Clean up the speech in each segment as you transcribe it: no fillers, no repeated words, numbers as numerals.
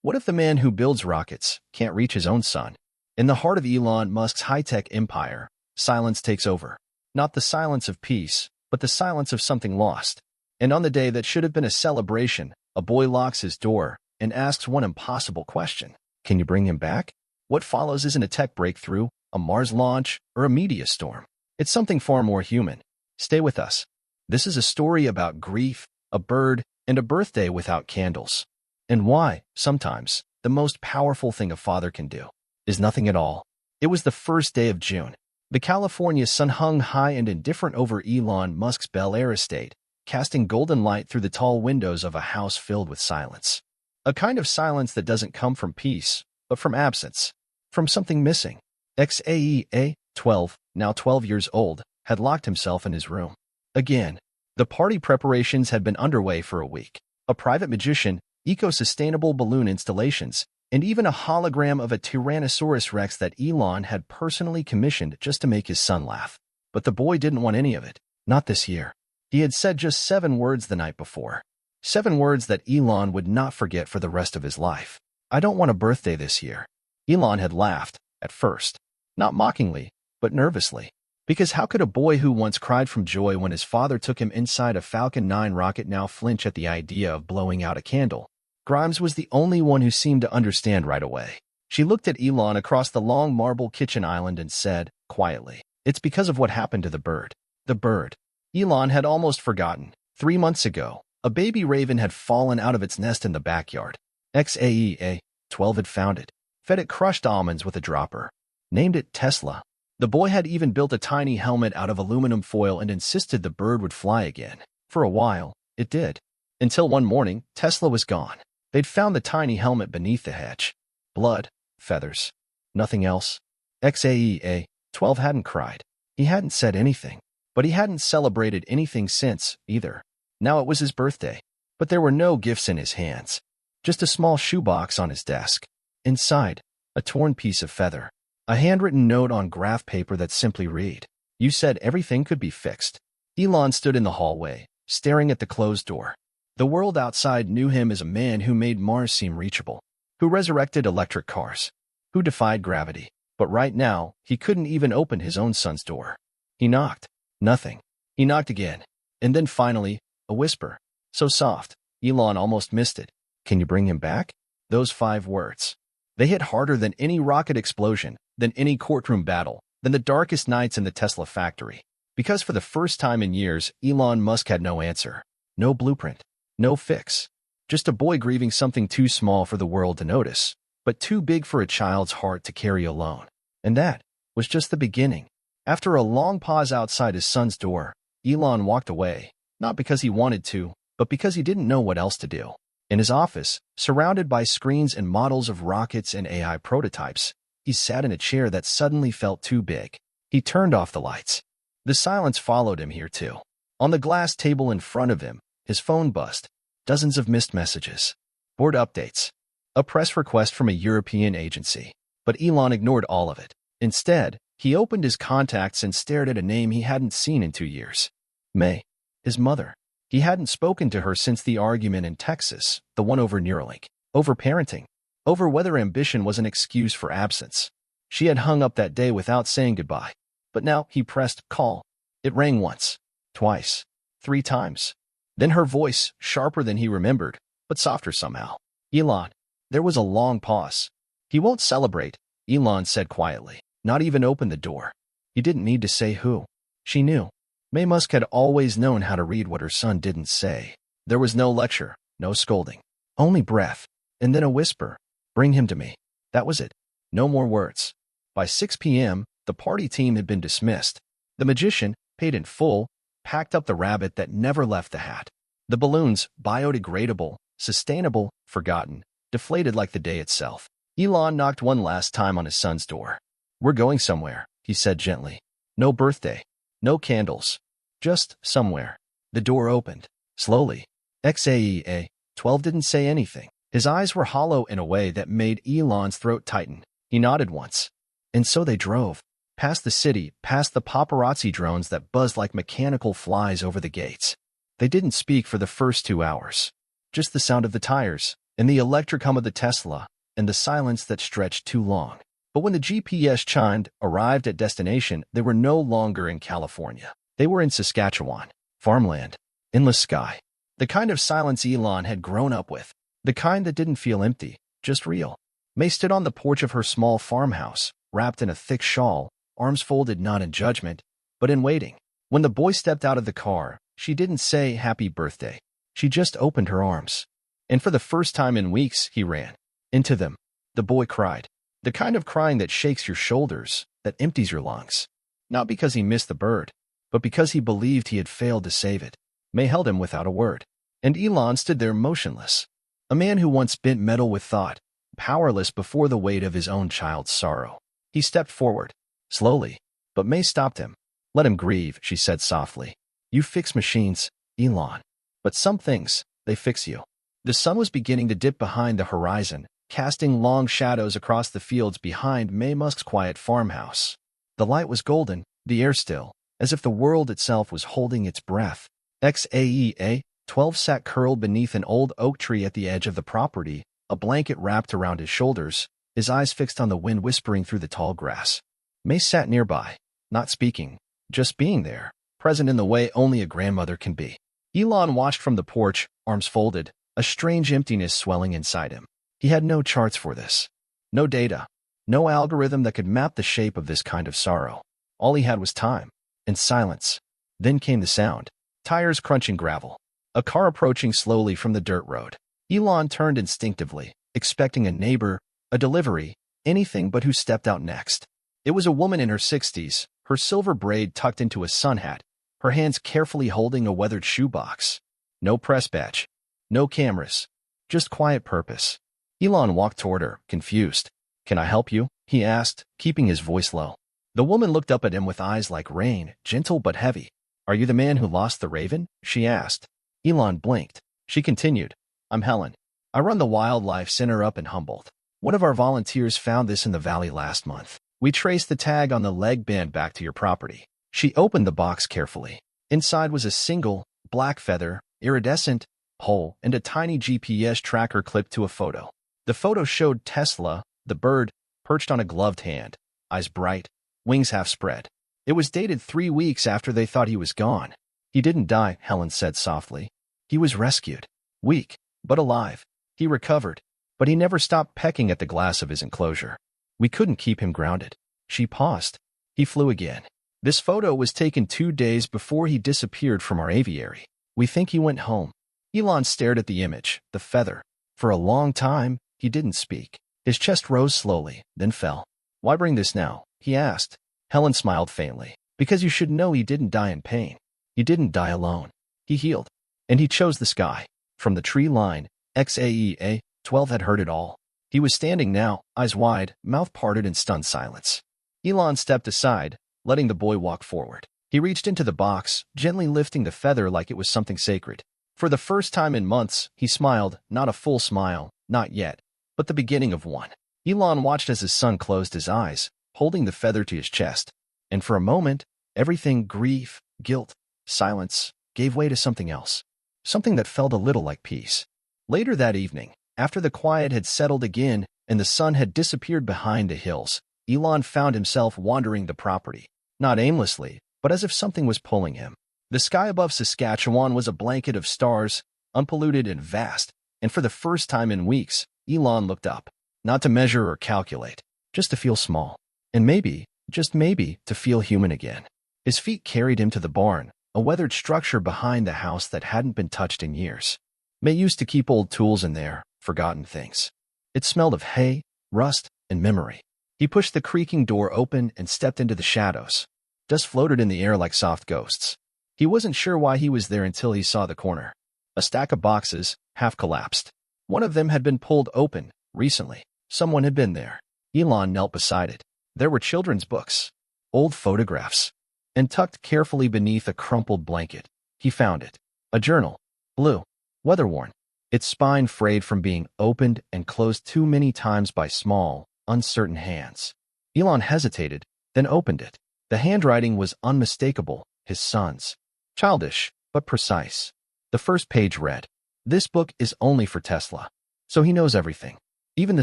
What if the man who builds rockets can't reach his own sun? In the heart of Elon Musk's high-tech empire, silence takes over. Not the silence of peace, but the silence of something lost. And on the day that should have been a celebration, a boy locks his door and asks one impossible question. Can you bring him back? What follows isn't a tech breakthrough, a Mars launch, or a media storm. It's something far more human. Stay with us. This is a story about grief, a bird, and a birthday without candles. And why, sometimes, the most powerful thing a father can do is nothing at all. It was the first day of June. The California sun hung high and indifferent over Elon Musk's Bel Air estate, casting golden light through the tall windows of a house filled with silence. A kind of silence that doesn't come from peace, but from absence, from something missing. Xaea, 12, now 12 years old, had locked himself in his room. Again, the party preparations had been underway for a week. A private magician, eco-sustainable balloon installations, and even a hologram of a Tyrannosaurus Rex that Elon had personally commissioned just to make his son laugh. But the boy didn't want any of it. Not this year. He had said just 7 words the night before. 7 words that Elon would not forget for the rest of his life. I don't want a birthday this year. Elon had laughed, at first. Not mockingly, but nervously. Because how could a boy who once cried from joy when his father took him inside a Falcon 9 rocket now flinch at the idea of blowing out a candle? Grimes was the only one who seemed to understand right away. She looked at Elon across the long marble kitchen island and said, quietly, "It's because of what happened to the bird." The bird. Elon had almost forgotten. 3 months ago, a baby raven had fallen out of its nest in the backyard. Xaea, 12 had found it, fed it crushed almonds with a dropper, named it Tesla. The boy had even built a tiny helmet out of aluminum foil and insisted the bird would fly again. For a while, it did. Until one morning, Tesla was gone. They'd found the tiny helmet beneath the hedge. Blood, feathers, nothing else. Xaea, 12 hadn't cried. He hadn't said anything. But he hadn't celebrated anything since, either. Now it was his birthday. But there were no gifts in his hands. Just a small shoebox on his desk. Inside, a torn piece of feather. A handwritten note on graph paper that simply read, "You said everything could be fixed." Elon stood in the hallway, staring at the closed door. The world outside knew him as a man who made Mars seem reachable, who resurrected electric cars, who defied gravity. But right now, he couldn't even open his own son's door. He knocked. Nothing. He knocked again. And then finally, a whisper. So soft, Elon almost missed it. "Can you bring him back?" Those 5 words. They hit harder than any rocket explosion, than any courtroom battle, than the darkest nights in the Tesla factory. Because for the first time in years, Elon Musk had no answer. No blueprint. No fix. Just a boy grieving something too small for the world to notice, but too big for a child's heart to carry alone. And that was just the beginning. After a long pause outside his son's door, Elon walked away, not because he wanted to, but because he didn't know what else to do. In his office, surrounded by screens and models of rockets and AI prototypes, he sat in a chair that suddenly felt too big. He turned off the lights. The silence followed him here too. On the glass table in front of him, his phone buzzed. Dozens of missed messages. Board updates. A press request from a European agency. But Elon ignored all of it. Instead, he opened his contacts and stared at a name he hadn't seen in 2 years. May. His mother. He hadn't spoken to her since the argument in Texas, the one over Neuralink. Over parenting. Over whether ambition was an excuse for absence. She had hung up that day without saying goodbye. But now he pressed call. It rang once. Twice. 3 times. Then her voice, sharper than he remembered, but softer somehow. "Elon." There was a long pause. "He won't celebrate," Elon said quietly. Not even open the door. He didn't need to say who. She knew. May Musk had always known how to read what her son didn't say. There was no lecture, no scolding. Only breath. And then a whisper. "Bring him to me." That was it. No more words. By 6 p.m., the party team had been dismissed. The magician, paid in full, packed up the rabbit that never left the hat. The balloons, biodegradable, sustainable, forgotten, deflated like the day itself. Elon knocked one last time on his son's door. "We're going somewhere," he said gently. "No birthday. No candles. Just somewhere." The door opened. Slowly. Xaea, 12 didn't say anything. His eyes were hollow in a way that made Elon's throat tighten. He nodded once. And so they drove. Past the city, past the paparazzi drones that buzzed like mechanical flies over the gates. They didn't speak for the first 2 hours. Just the sound of the tires, and the electric hum of the Tesla, and the silence that stretched too long. But when the GPS chimed, arrived at destination, they were no longer in California. They were in Saskatchewan. Farmland. Endless sky. The kind of silence Elon had grown up with. The kind that didn't feel empty, just real. May stood on the porch of her small farmhouse, wrapped in a thick shawl, arms folded not in judgment, but in waiting. When the boy stepped out of the car, she didn't say happy birthday. She just opened her arms. And for the first time in weeks, he ran into them. The boy cried. The kind of crying that shakes your shoulders, that empties your lungs. Not because he missed the bird, but because he believed he had failed to save it. May held him without a word. And Elon stood there motionless. A man who once bent metal with thought, powerless before the weight of his own child's sorrow. He stepped forward, slowly, but May stopped him. Let him grieve, she said softly. You fix machines, Elon. But some things, they fix you. The sun was beginning to dip behind the horizon, casting long shadows across the fields behind May Musk's quiet farmhouse. The light was golden, the air still, as if the world itself was holding its breath. XAEA, 12 sat curled beneath an old oak tree at the edge of the property, a blanket wrapped around his shoulders, his eyes fixed on the wind whispering through the tall grass. May sat nearby, not speaking, just being there, present in the way only a grandmother can be. Elon watched from the porch, arms folded, a strange emptiness swelling inside him. He had no charts for this. No data. No algorithm that could map the shape of this kind of sorrow. All he had was time. And silence. Then came the sound. Tires crunching gravel. A car approaching slowly from the dirt road. Elon turned instinctively, expecting a neighbor, a delivery, anything but who stepped out next. It was a woman in her 60s, her silver braid tucked into a sun hat, her hands carefully holding a weathered shoebox. No press badge. No cameras. Just quiet purpose. Elon walked toward her, confused. Can I help you? He asked, keeping his voice low. The woman looked up at him with eyes like rain, gentle but heavy. Are you the man who lost the raven? She asked. Elon blinked. She continued. I'm Helen. I run the Wildlife Center up in Humboldt. One of our volunteers found this in the valley last month. We traced the tag on the leg band back to your property. She opened the box carefully. Inside was a single, black feather, iridescent, hole, and a tiny GPS tracker clipped to a photo. The photo showed Tesla, the bird, perched on a gloved hand, eyes bright, wings half spread. It was dated 3 weeks after they thought he was gone. He didn't die, Helen said softly. He was rescued. Weak, but alive. He recovered, but he never stopped pecking at the glass of his enclosure. We couldn't keep him grounded. She paused. He flew again. This photo was taken 2 days before he disappeared from our aviary. We think he went home. Elon stared at the image, the feather. For a long time, he didn't speak. His chest rose slowly, then fell. Why bring this now? He asked. Helen smiled faintly. Because you should know he didn't die in pain. He didn't die alone. He healed. And he chose the sky. From the tree line, XAEA, 12 had heard it all. He was standing now, eyes wide, mouth parted in stunned silence. Elon stepped aside, letting the boy walk forward. He reached into the box, gently lifting the feather like it was something sacred. For the first time in months, he smiled, not a full smile, not yet, but the beginning of one. Elon watched as his son closed his eyes, holding the feather to his chest. And for a moment, everything, grief, guilt, silence, gave way to something else. Something that felt a little like peace. Later that evening, after the quiet had settled again and the sun had disappeared behind the hills, Elon found himself wandering the property. Not aimlessly, but as if something was pulling him. The sky above Saskatchewan was a blanket of stars, unpolluted and vast, and for the first time in weeks, Elon looked up. Not to measure or calculate, just to feel small. And maybe, just maybe, to feel human again. His feet carried him to the barn, a weathered structure behind the house that hadn't been touched in years. May used to keep old tools in there, forgotten things. It smelled of hay, rust, and memory. He pushed the creaking door open and stepped into the shadows. Dust floated in the air like soft ghosts. He wasn't sure why he was there until he saw the corner. A stack of boxes, half collapsed. One of them had been pulled open, recently. Someone had been there. Elon knelt beside it. There were children's books, old photographs, and tucked carefully beneath a crumpled blanket, he found it. A journal, blue, weather-worn, its spine frayed from being opened and closed too many times by small, uncertain hands. Elon hesitated, then opened it. The handwriting was unmistakable, his son's. Childish, but precise. The first page read, "This book is only for Tesla. So he knows everything. Even the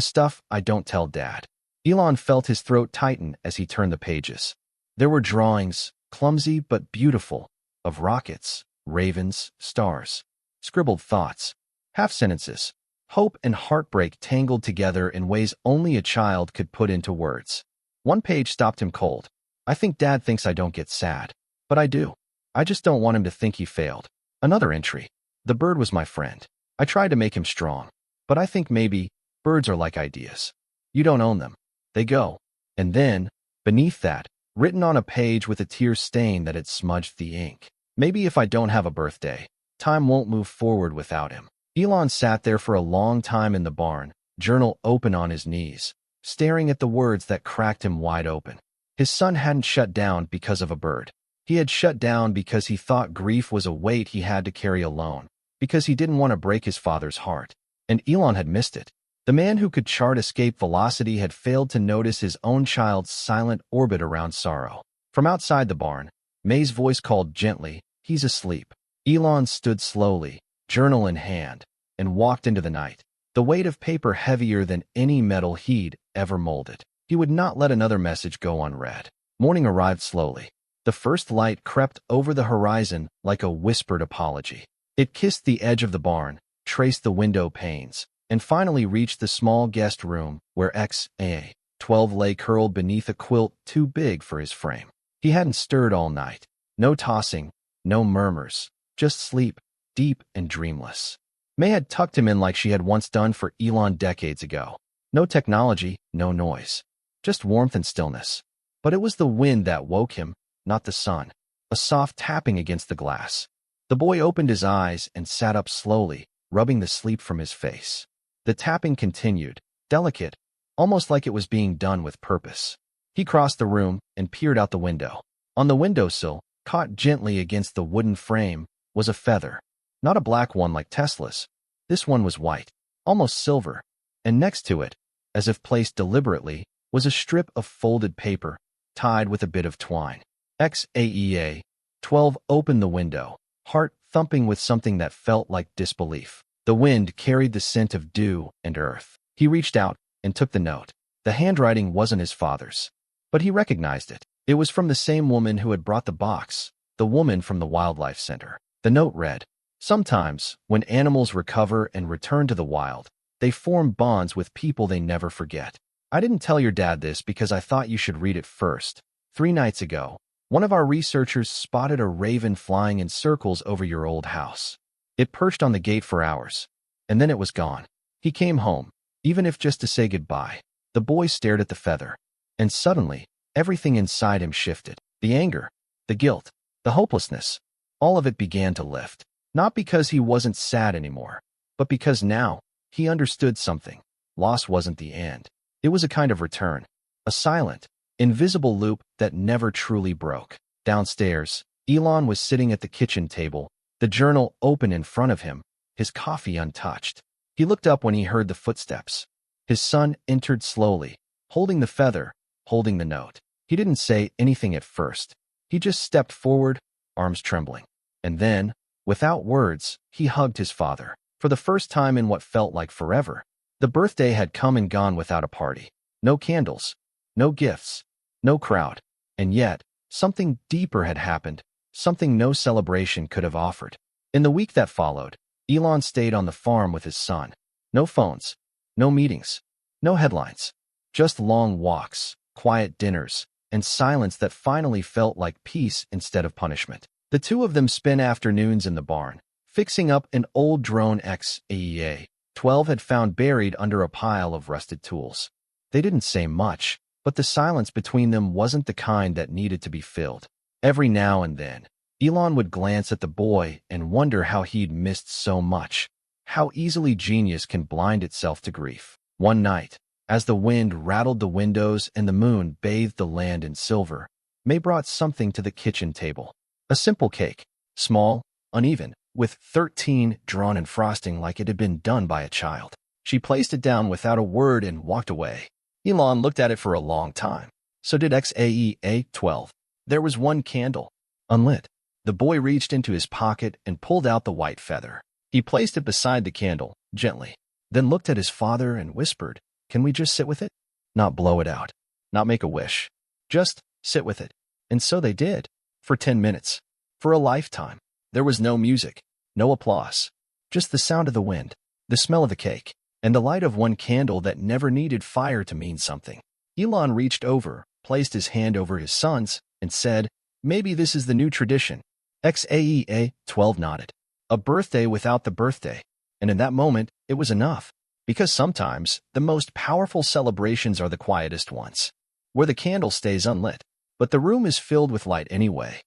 stuff I don't tell Dad. Elon felt his throat tighten as he turned the pages. There were drawings, clumsy but beautiful, of rockets, ravens, stars, scribbled thoughts, half sentences, hope and heartbreak tangled together in ways only a child could put into words. One page stopped him cold. I think Dad thinks I don't get sad. But I do. I just don't want him to think he failed. Another entry. The bird was my friend. I tried to make him strong. But I think maybe birds are like ideas. You don't own them. They go. And then, beneath that, written on a page with a tear stain that had smudged the ink. Maybe if I don't have a birthday, time won't move forward without him. Elon sat there for a long time in the barn, journal open on his knees, staring at the words that cracked him wide open. His son hadn't shut down because of a bird. He had shut down because he thought grief was a weight he had to carry alone, because he didn't want to break his father's heart. And Elon had missed it. The man who could chart escape velocity had failed to notice his own child's silent orbit around sorrow. From outside the barn, May's voice called gently, "He's asleep." Elon stood slowly, journal in hand, and walked into the night, the weight of paper heavier than any metal he'd ever molded. He would not let another message go unread. Morning arrived slowly. The first light crept over the horizon like a whispered apology. It kissed the edge of the barn, traced the window panes, and finally reached the small guest room where XA-12 lay curled beneath a quilt too big for his frame. He hadn't stirred all night. No tossing, no murmurs, just sleep, deep and dreamless. May had tucked him in like she had once done for Elon decades ago. No technology, no noise. Just warmth and stillness. But it was the wind that woke him, not the sun. A soft tapping against the glass. The boy opened his eyes and sat up slowly, rubbing the sleep from his face. The tapping continued, delicate, almost like it was being done with purpose. He crossed the room and peered out the window. On the windowsill, caught gently against the wooden frame, was a feather. Not a black one like Tesla's. This one was white, almost silver. And next to it, as if placed deliberately, was a strip of folded paper, tied with a bit of twine. XAEA-12 opened the window, heart thumping with something that felt like disbelief. The wind carried the scent of dew and earth. He reached out and took the note. The handwriting wasn't his father's, but he recognized it. It was from the same woman who had brought the box, the woman from the wildlife center. The note read, "Sometimes, when animals recover and return to the wild, they form bonds with people they never forget. I didn't tell your dad this because I thought you should read it first. 3 nights ago, one of our researchers spotted a raven flying in circles over your old house. It perched on the gate for hours, and then it was gone. He came home, even if just to say goodbye." The boy stared at the feather, and suddenly, everything inside him shifted. The anger, the guilt, the hopelessness, all of it began to lift. Not because he wasn't sad anymore, but because now, he understood something. Loss wasn't the end. It was a kind of return, a silent, invisible loop that never truly broke. Downstairs, Elon was sitting at the kitchen table, the journal open in front of him, his coffee untouched. He looked up when he heard the footsteps. His son entered slowly, holding the feather, holding the note. He didn't say anything at first. He just stepped forward, arms trembling. And then, without words, he hugged his father. For the first time in what felt like forever, the birthday had come and gone without a party. No candles, no gifts, no crowd. And yet, something deeper had happened, something no celebration could have offered. In the week that followed, Elon stayed on the farm with his son. No phones, no meetings, no headlines. Just long walks, quiet dinners, and silence that finally felt like peace instead of punishment. The two of them spent afternoons in the barn, fixing up an old drone XAEA-12 had found buried under a pile of rusted tools. They didn't say much, but the silence between them wasn't the kind that needed to be filled. Every now and then, Elon would glance at the boy and wonder how he'd missed so much, how easily genius can blind itself to grief. One night, as the wind rattled the windows and the moon bathed the land in silver, May brought something to the kitchen table. A simple cake, small, uneven, with 13 drawn in frosting like it had been done by a child. She placed it down without a word and walked away. Elon looked at it for a long time. So did XAEA-12. There was one candle, unlit. The boy reached into his pocket and pulled out the white feather. He placed it beside the candle, gently. then looked at his father and whispered, "Can we just sit with it? Not blow it out. Not make a wish. Just sit with it." And so they did. For 10 minutes. For a lifetime. There was no music. No applause. Just the sound of the wind, the smell of the cake, and the light of one candle that never needed fire to mean something. Elon reached over, placed his hand over his son's, and said, "Maybe this is the new tradition." XAEA 12 nodded. A birthday without the birthday. And in that moment, it was enough. Because sometimes, the most powerful celebrations are the quietest ones, where the candle stays unlit, but the room is filled with light anyway.